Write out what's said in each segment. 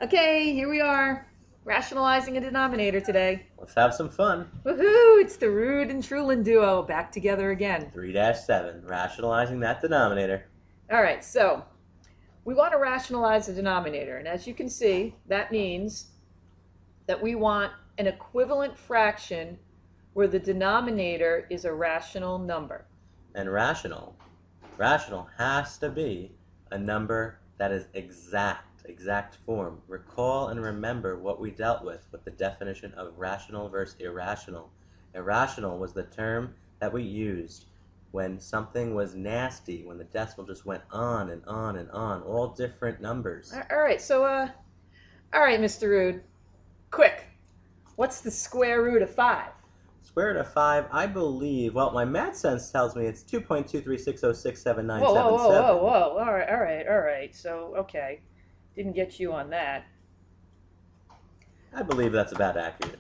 Okay, here we are, rationalizing a denominator today. Let's have some fun. Woohoo! It's the Rude and Trulin duo back together again. 3-7, rationalizing that denominator. All right, so we want to rationalize the denominator, and as you can see, that means that we want an equivalent fraction where the denominator is a rational number. And rational has to be a number that is exact form. Recall and remember what we dealt with the definition of rational versus irrational. Irrational was the term that we used when something was nasty, when the decimal just went on and on and on, all different numbers. All right, so, all right, Mr. Rude, quick, what's the square root of 5? Square root of 5, I believe, well, my math sense tells me it's 2.236067977. Whoa, whoa, whoa, whoa, whoa. All right. So, okay. Didn't get you on that. I believe that's about accurate.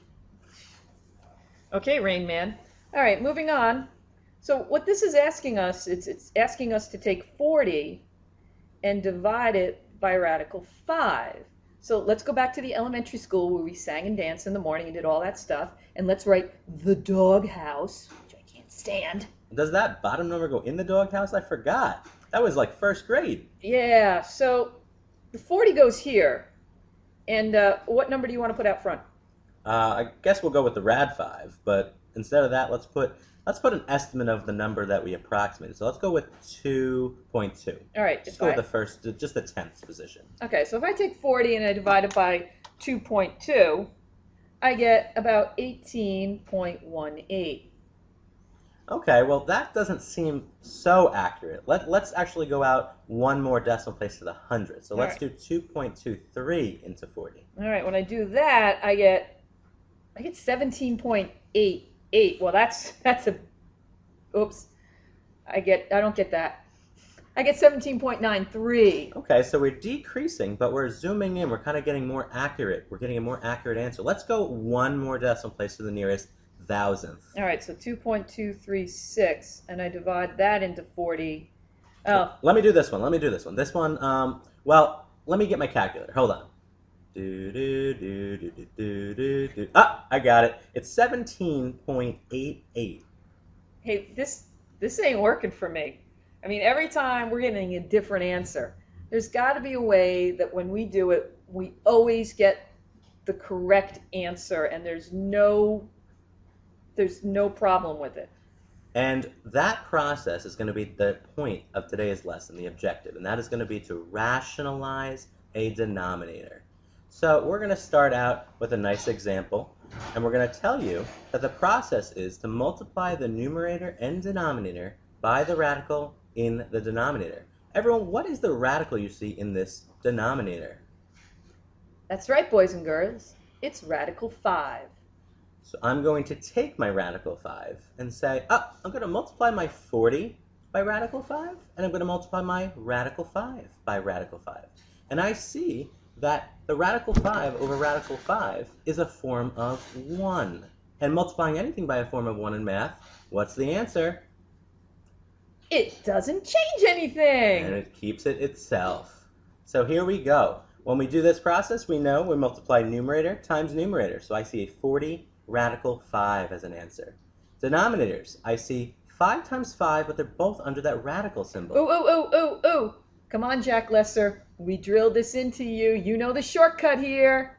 Okay, Rain Man. All right, moving on. So what this is asking us, it's asking us to take 40 and divide it by radical 5. So let's go back to the elementary school where we sang and danced in the morning and did all that stuff. And let's write the doghouse, which I can't stand. Does that bottom number go in the doghouse? I forgot. That was like first grade. Yeah, so the 40 goes here. And what number do you want to put out front? I guess we'll go with the rad 5, but instead of that, let's put an estimate of the number that we approximated. So let's go with 2.2. All right. Just go with the first, just the 10th position. Okay, so if I take 40 and I divide it by 2.2, I get about 18.18. Okay, well that doesn't seem so accurate. Let's actually go out one more decimal place to the hundred. So let's do 2.23 into 40. All right, when I do that, I get 17.88. Well, that's a oops. I don't get that. I get 17.93. Okay, so we're decreasing, but we're zooming in. We're kind of getting more accurate. We're getting a more accurate answer. Let's go one more decimal place to the nearest thousandth. All right, so 2.236, and I divide that into 40. Oh. Let me do this one. This one, well, let me get my calculator. Hold on. Ah, I got it. It's 17.88. Hey, this ain't working for me. I mean, every time we're getting a different answer. There's got to be a way that when we do it, we always get the correct answer, and there's no problem with it. And that process is going to be the point of today's lesson, the objective, and that is going to be to rationalize a denominator. So we're going to start out with a nice example, and we're going to tell you that the process is to multiply the numerator and denominator by the radical in the denominator. Everyone, what is the radical you see in this denominator? That's right, boys and girls. It's radical 5. So I'm going to take my radical 5 and say, oh, I'm going to multiply my 40 by radical 5, and I'm going to multiply my radical 5 by radical 5. And I see that the radical 5 over radical 5 is a form of 1. And multiplying anything by a form of 1 in math, what's the answer? It doesn't change anything. And it keeps it itself. So here we go. When we do this process, we know we multiply numerator times numerator. So I see a 40 radical 5 as an answer. Denominators, I see 5 times 5, but they're both under that radical symbol. Oh. Come on, Jack Lesser. We drilled this into you. You know the shortcut here.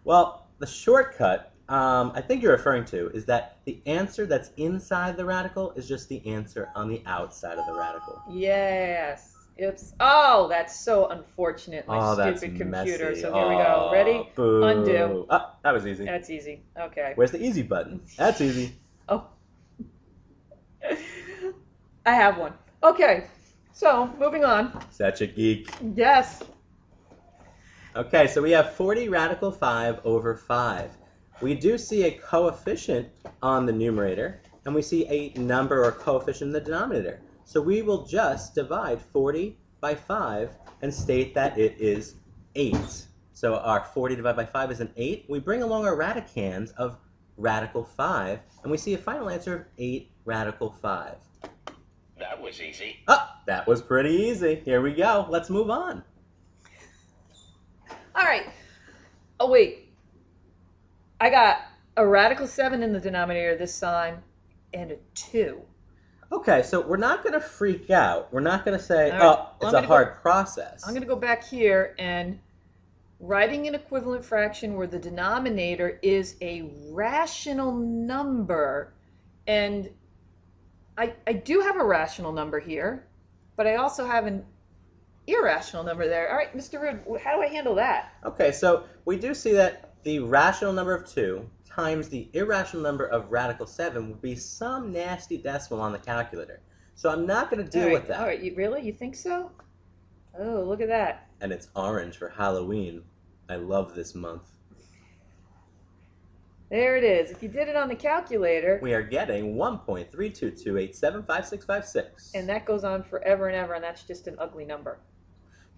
Well, the shortcut, I think you're referring to, is that the answer that's inside the radical is just the answer on the outside of the radical. Yes. Oops. Oh, that's so unfortunate. My stupid computer. Messy. So here we go. Ready? Boo. Undo. Oh, that was easy. That's easy. Okay. Where's the easy button? That's easy. Oh. I have one. Okay. So, moving on. Such a geek. Yes. Okay, so we have 40 radical 5 over 5. We do see a coefficient on the numerator, and we see a number or coefficient in the denominator. So we will just divide 40 by 5 and state that it is 8. So our 40 divided by 5 is an 8. We bring along our radicands of radical 5, and we see a final answer of 8 radical 5. That was easy. Oh, that was pretty easy. Here we go. Let's move on. All right. Oh, wait. I got a radical 7 in the denominator this time and a 2. Okay, so we're not going to freak out. We're not going to say, All right. oh, it's a hard process. I'm going to go back here and writing an equivalent fraction where the denominator is a rational number. And I do have a rational number here, but I also have an irrational number there. All right, Mr. Rood, how do I handle that? Okay, so we do see that the rational number of 2 times the irrational number of radical 7 would be some nasty decimal on the calculator. So I'm not going to deal with that. All right, really? You think so? Oh, look at that. And it's orange for Halloween. I love this month. There it is. If you did it on the calculator. We are getting 1.322875656. And that goes on forever and ever, and that's just an ugly number.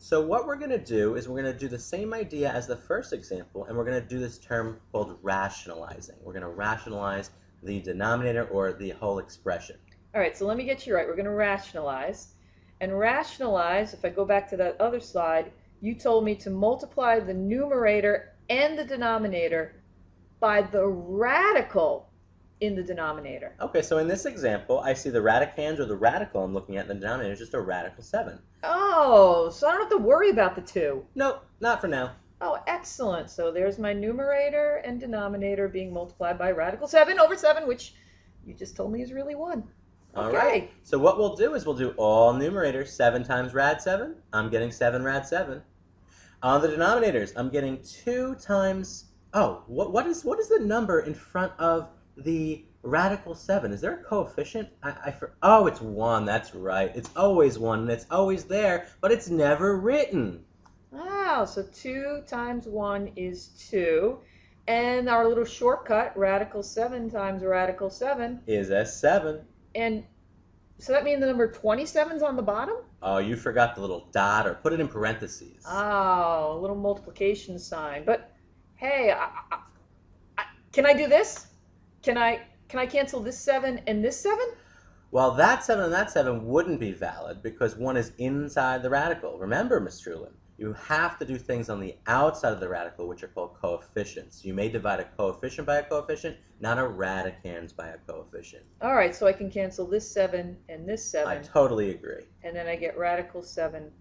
So what we're going to do is we're going to do the same idea as the first example, and we're going to do this term called rationalizing. We're going to rationalize the denominator or the whole expression. All right, so let me get you right. We're going to rationalize. And rationalize, if I go back to that other slide, you told me to multiply the numerator and the denominator by the radical in the denominator. Okay, so in this example, I see the radicand or the radical I'm looking at in the denominator is just a radical 7. Oh, so I don't have to worry about the 2. Nope, not for now. Oh, excellent. So there's my numerator and denominator being multiplied by radical 7 over 7, which you just told me is really 1. All Okay. right. So what we'll do is we'll do all numerators 7 times rad 7. I'm getting 7 rad 7. On the denominators, I'm getting 2 times... Oh, what is the number in front of the radical 7? Is there a coefficient? Oh, it's 1. That's right. It's always 1, and it's always there, but it's never written. Wow, so 2 times 1 is 2. And our little shortcut, radical 7 times radical 7. Is a 7. And so that means the number 27 is on the bottom? Oh, you forgot the little dot, or put it in parentheses. Oh, a little multiplication sign. But hey, can I do this? Can I cancel this 7 and this 7? Well, that 7 and that 7 wouldn't be valid because one is inside the radical. Remember, Ms. Trulin, you have to do things on the outside of the radical, which are called coefficients. You may divide a coefficient by a coefficient, not a radicand by a coefficient. All right, so I can cancel this 7 and this 7. I totally agree. And then I get radical 7.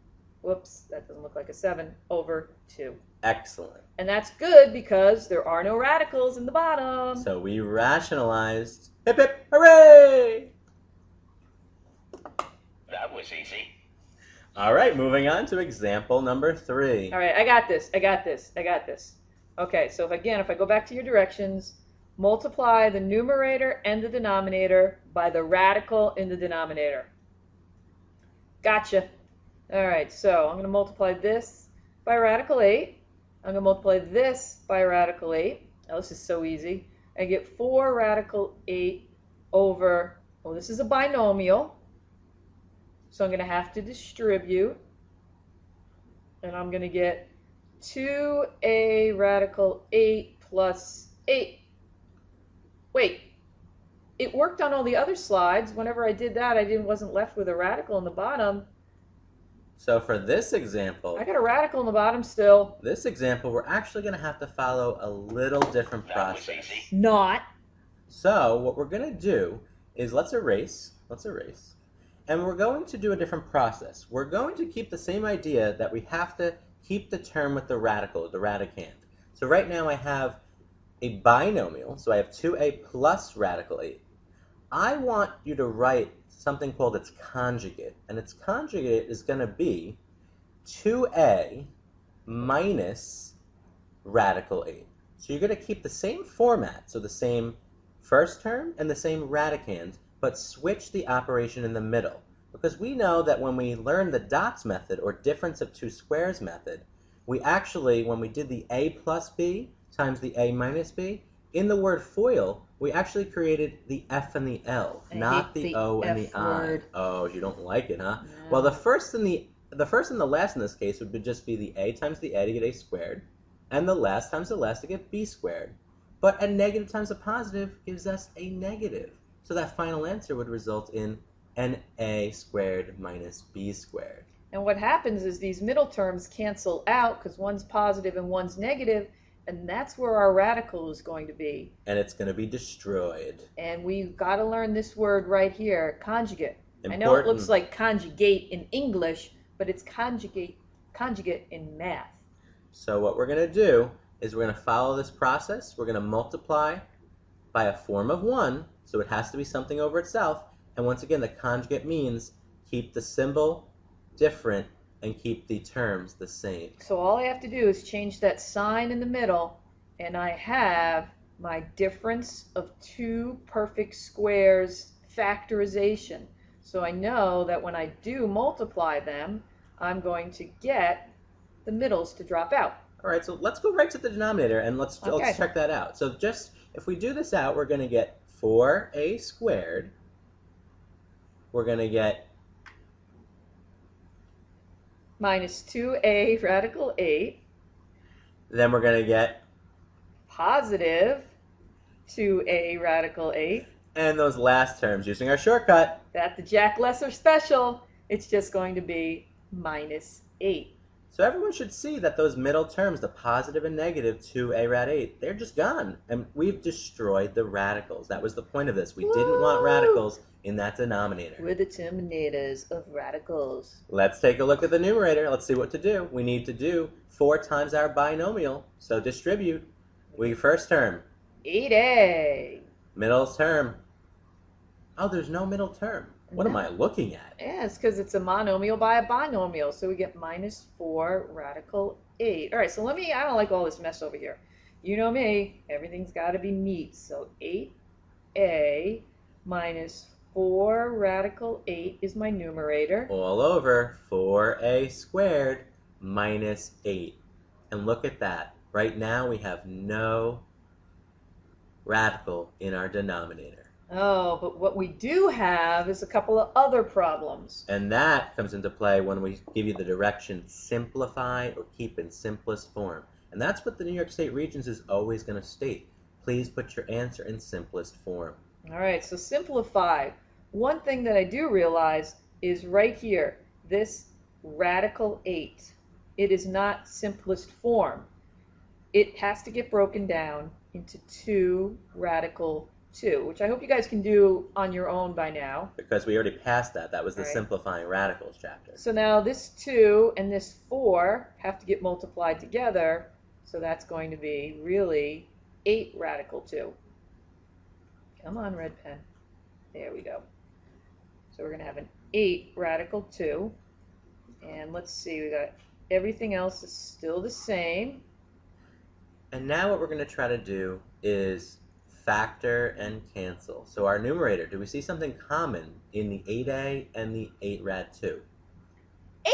Whoops, that doesn't look like a 7 over 2. Excellent. And that's good because there are no radicals in the bottom. So we rationalized. Hip hip hooray! That was easy. All right, moving on to example number 3. All right, I got this. Okay, so if I go back to your directions, multiply the numerator and the denominator by the radical in the denominator. Gotcha. All right, so I'm going to multiply this by radical 8. I'm going to multiply this by radical 8. Now, this is so easy. I get 4 radical 8 over, well, this is a binomial. So I'm going to have to distribute. And I'm going to get 2a radical 8 plus 8. Wait, it worked on all the other slides. Whenever I did that, I wasn't left with a radical in the bottom. So for this example, I got a radical in the bottom still. This example, we're actually going to have to follow a little different process. That was easy. Not. So what we're going to do is let's erase, and we're going to do a different process. We're going to keep the same idea that we have to keep the term with the radical, the radicand. So right now I have a binomial, so I have 2a plus radical 8. I want you to write something called its conjugate, and its conjugate is going to be 2a minus radical 8. So you're going to keep the same format, so the same first term and the same radicand, but switch the operation in the middle. Because we know that when we learn the dots method, or difference of two squares method, we actually, when we did the a plus b times the a minus b, in the word FOIL, we actually created the F and the L, not the O and the I. Oh, you don't like it, huh? No. Well, the first and the last in this case would just be the a times the a to get a squared, and the last times the last to get b squared. But a negative times a positive gives us a negative. So that final answer would result in an a squared minus b squared. And what happens is these middle terms cancel out because one's positive and one's negative, and that's where our radical is going to be. And it's going to be destroyed. And we've got to learn this word right here, conjugate. Important. I know it looks like conjugate in English, but it's conjugate in math. So what we're going to do is we're going to follow this process. We're going to multiply by a form of 1, so it has to be something over itself. And once again, the conjugate means keep the symbol different and keep the terms the same. So all I have to do is change that sign in the middle, and I have my difference of two perfect squares factorization. So I know that when I do multiply them, I'm going to get the middles to drop out. All right, so let's go right to the denominator and let's Okay. check that out. So just if we do this out, we're going to get 4a squared. We're going to get Minus 2a radical 8, then we're going to get, positive 2a radical 8. and those last terms using our shortcut. That's the Jack Lesser special. It's just going to be minus 8. So everyone should see that those middle terms, the positive and negative 2a rad 8, they're just gone. And we've destroyed the radicals. That was the point of this. We didn't want Woo! radicals in that denominator. We're the terminators of radicals. Let's take a look at the numerator. Let's see what to do. We need to do 4 times our binomial. So distribute. We first term. 8a. Middle term. Oh, there's no middle term. What am I looking at? Yeah, it's because it's a monomial by a binomial. So we get minus 4 radical 8. All right, so I don't like all this mess over here. You know me, everything's got to be neat. So 8a minus 4 radical 8 is my numerator. All over 4a squared minus 8. And look at that. Right now we have no radical in our denominator. Oh, but what we do have is a couple of other problems. And that comes into play when we give you the direction simplify or keep in simplest form. And that's what the New York State Regents is always going to state. Please put your answer in simplest form. All right, so simplify. One thing that I do realize is right here, this radical 8. It is not simplest form. It has to get broken down into 2 radical 2, which I hope you guys can do on your own by now. Because we already passed that. That was the Right. simplifying radicals chapter. So now this 2 and this 4 have to get multiplied together, so that's going to be really 8 radical 2. Come on, red pen. There we go. So we're going to have an 8 radical 2. And let's see, we got everything else is still the same. And now what we're going to try to do is factor and cancel. So our numerator, do we see something common in the 8a and the 8 rad 2? 8!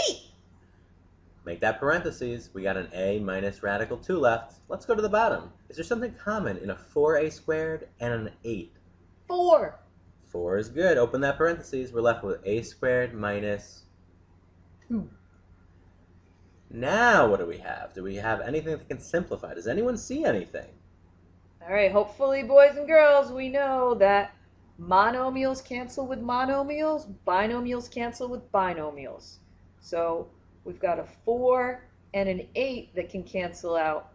Make that parentheses. We got an a minus radical 2 left. Let's go to the bottom. Is there something common in a 4a squared and an 8? 4! 4 is good. Open that parentheses. We're left with a squared minus 2. Now what do we have? Do we have anything that can simplify? Does anyone see anything? All right, hopefully, boys and girls, we know that monomials cancel with monomials, binomials cancel with binomials. So we've got a 4 and an 8 that can cancel out,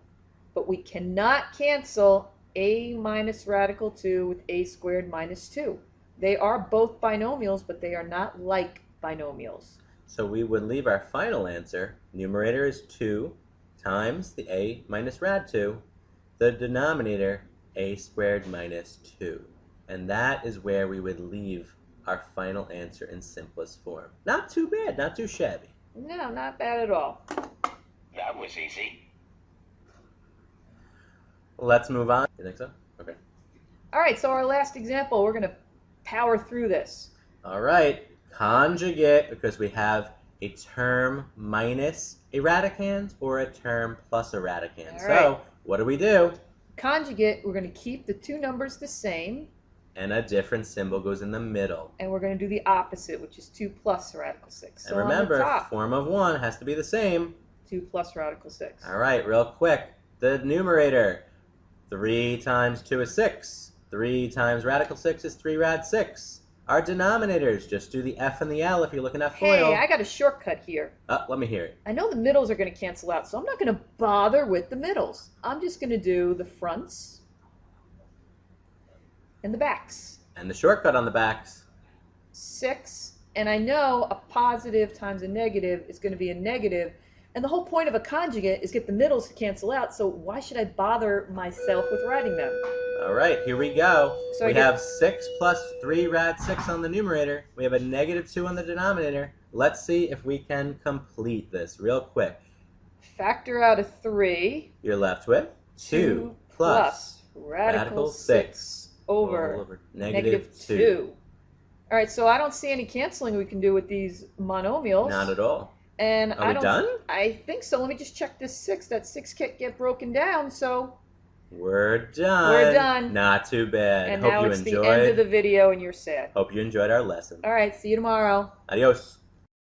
but we cannot cancel a minus radical 2 with a squared minus 2. They are both binomials, but they are not like binomials. So we would leave our final answer. Numerator is 2 times the a minus rad 2. The denominator, a squared minus 2. And that is where we would leave our final answer in simplest form. Not too bad, not too shabby. No, not bad at all. That was easy. Let's move on. You think so? Okay. All right, so our last example, we're going to power through this. All right. Conjugate, because we have a term minus a radicand or a term plus a radicand. All So right. what do we do? Conjugate, we're going to keep the two numbers the same, And a different symbol goes in the middle. and we're going to do the opposite, which is 2 plus radical 6. So And remember, on the top, form of 1 has to be the same. 2 plus radical 6. All right, real quick. The numerator, 3 times 2 is 6. 3 times radical 6 is 3 rad 6. Our denominators, just do the F and the L if you're looking at FOIL. Hey, I got a shortcut here. Let me hear it. I know the middles are going to cancel out, so I'm not going to bother with the middles. I'm just going to do the fronts and the backs. And the shortcut on the backs. 6, and I know a positive times a negative is going to be a negative, and the whole point of a conjugate is get the middles to cancel out, so why should I bother myself with writing them? All right, here we go. So we have 6 plus 3 rad 6 on the numerator. We have a -2 on the denominator. Let's see if we can complete this real quick. Factor out a 3. You're left with 2 plus radical 6 over -2. All right, so I don't see any canceling we can do with these monomials. Not at all. And Are we done? I think so. Let me just check this 6. That 6 can't get broken down, so We're done. We're done. Not too bad. and Hope now you it's enjoyed. the end of the video and you're sad. Hope you enjoyed our lesson. All right, see you tomorrow. Adios.